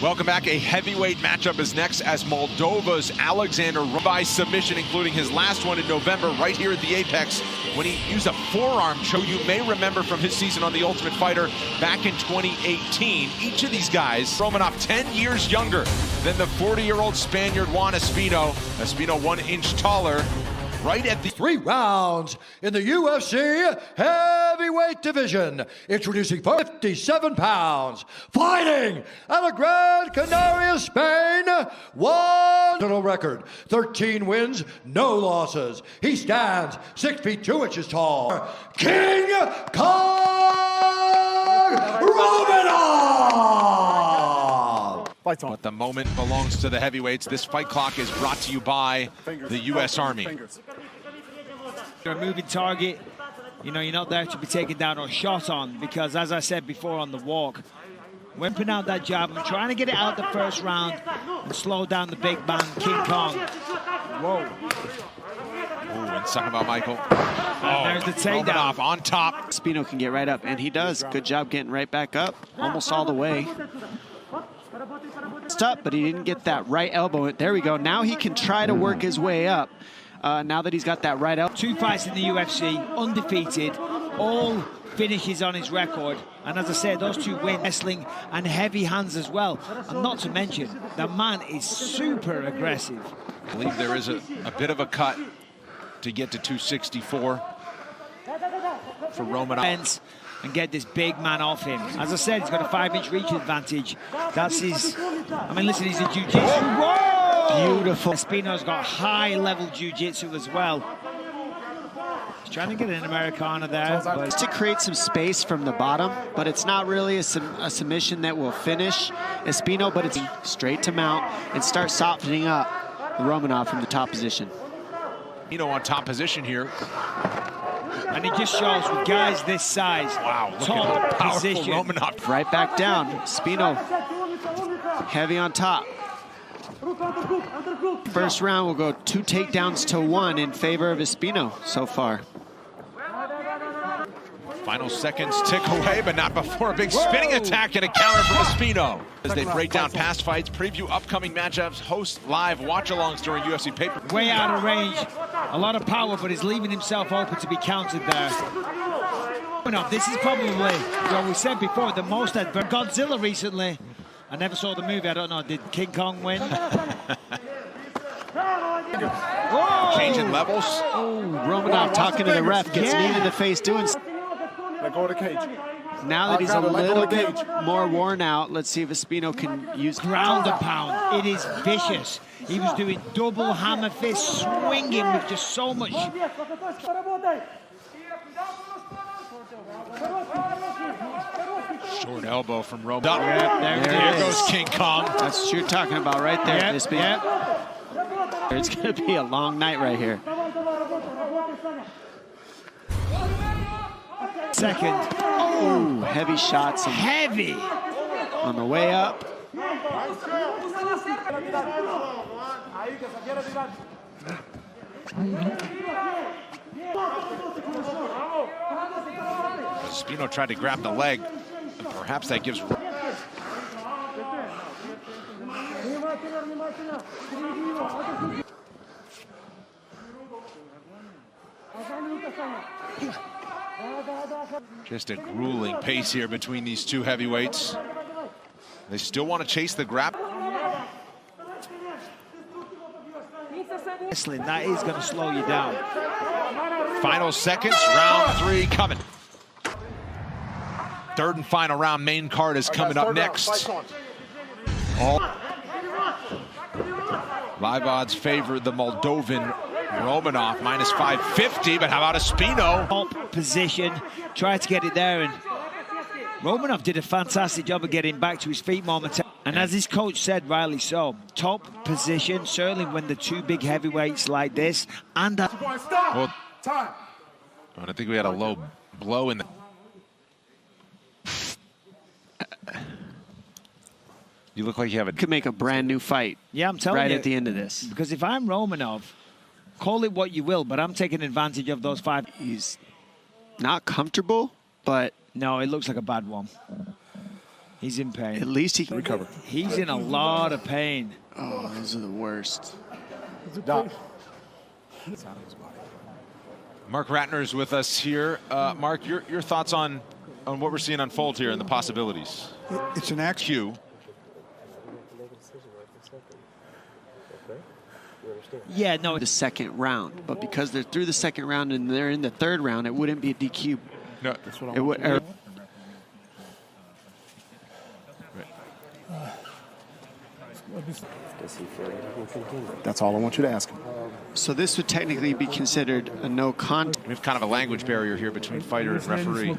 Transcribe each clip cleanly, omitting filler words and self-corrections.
Welcome back. A heavyweight matchup is next as Moldova's Alexander by submission, including his last one in November right here at the Apex when he used a forearm choke you may remember from his season on The Ultimate Fighter back in 2018. Each of these guys, Romanov 10 years younger than the 40-year-old Spaniard Juan Espino. Espino 1 inch taller. Right at the 3 rounds in the UFC heavyweight division. Introducing 57 pounds, fighting out of Gran Canaria, Spain. One record, 13 wins, no losses. He stands 6 feet 2 inches tall. King Kong Romanov! But the moment belongs to the heavyweights. This fight clock is brought to you by the U.S. Army. You're a moving target. You know, you're not there to be taken down or shot on because, as I said before on the walk, whipping out that jab and trying to get it out the first round and slow down the big man, King Kong. Whoa. Ooh, and something about Michael. There's the takedown. Romanov on top. Espino can get right up, and he does. Good job getting right back up, almost all the way. Up, but he didn't get that right elbow. There we go. Now he can try to work his way up. Now that he's got that right elbow. 2 fights in the UFC, undefeated, all finishes on his record. And as I said, those 2 wins, wrestling and heavy hands as well. And not to mention, the man is super aggressive. I believe there is a bit of a cut to get to 264 for Romanov. And get this big man off him. As I said, he's got a 5-inch reach advantage. That's his... I mean, listen, he's a jiu-jitsu. Whoa! Beautiful. Espino's got high-level jiu-jitsu as well. He's trying to get an Americana there. But... to create some space from the bottom, but it's not really a submission that will finish Espino, but it's straight to mount and start softening up Romanov from the top position. Espino on top position here. And it just shows with guys this size. Wow, look top at the powerful position. Romanov. Right back down. Espino heavy on top. First round will go 2 takedowns to 1 in favor of Espino so far. Final seconds tick away, but not before a big spinning attack and a counter from Espino. As they break down past fights, preview upcoming matchups, host live watch-alongs during UFC paper. Way out of range. A lot of power, but he's leaving himself open to be countered there. This is probably, what we said before, the most advanced. Godzilla recently. I never saw the movie. I don't know. Did King Kong win? Changing levels. Oh, Romanov talking to the ref, gets knee in the face, doing... Let go of the cage. Now that he's a little bit more worn out, let's see if Espino can use ground and pound. It is vicious. He was doing double hammer fist, swinging with just so much. Short elbow from Romanov. Yeah, there goes King Kong. That's what you're talking about right there, Espino. Yep. It's going to be a long night right here. Second. Oh, heavy shots. Heavy. On the way up. Espino tried to grab the leg. And perhaps that gives... Just a grueling pace here between these 2 heavyweights. They still want to chase the grab. Wrestling, that is going to slow you down. Final seconds, round 3 coming. Third and final round, main card is coming up next. All live odds favor the Moldovan Romanov, minus 550, but how about Espino? Top position, tried to get it there, and Romanov did a fantastic job of getting back to his feet momentarily. And as his coach said, rightly so, top position, certainly when the 2 big heavyweights like this, and... Well, I think we had a low blow in the... You look like you have a... Could make a brand new fight. Yeah, I'm telling you. Right at the end of this. Because if I'm Romanov, call it what you will, but I'm taking advantage of those 5. He's not comfortable, but... No, it looks like a bad one. He's in pain. At least he can recover. He's in a lot of pain. Oh, those are the worst. Doc. Mark Ratner is with us here. Mark, your thoughts on what we're seeing unfold here and the possibilities? It's an action. Yeah, no. The second round, but because they're through the second round and they're in the third round, it wouldn't be a DQ. No, That's what It would. That's all I want you to ask him. So this would technically be considered a no contact. we have kind of a language barrier here between fighter and referee.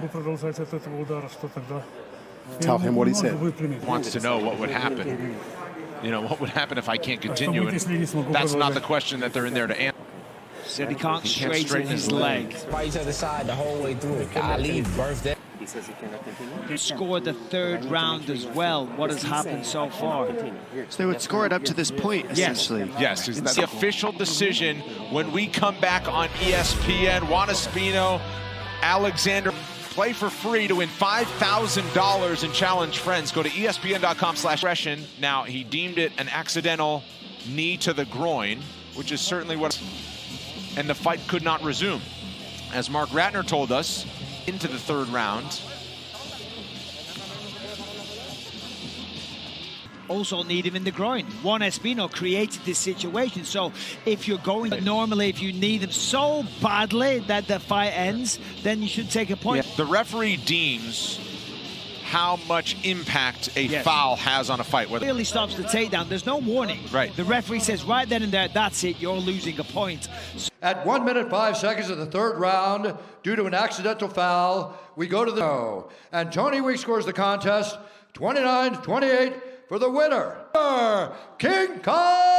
Tell him what he said. Wants to know what would happen. You know, what would happen if I can't continue? And that's not the question that they're in there to answer. Said he can't straighten his leg. Fight to the side the whole way through. Ali birthday. He scored the third round as well. What has happened so far? So they would score it up to this point, essentially. Yes, that's the official decision when we come back on ESPN. Juan Espino, Alexander, play for free to win $5,000 and challenge friends. Go to ESPN.com/Reshin. Now, he deemed it an accidental knee to the groin, which is certainly what... And the fight could not resume. As Mark Ratner told us, into the third round. Also need him in the groin. Juan Espino created this situation. So if you're going, normally if you need him so badly that the fight ends, then you should take a point. The referee deems how much impact a foul has on a fight. Whether Really stops the takedown. There's no warning. Right. The referee says right then and there, that's it, you're losing a point. At 1 minute 5 seconds of the third round, due to an accidental foul, we go to the no. And Tony Weeks scores the contest 29-28 for the winner, King Kong.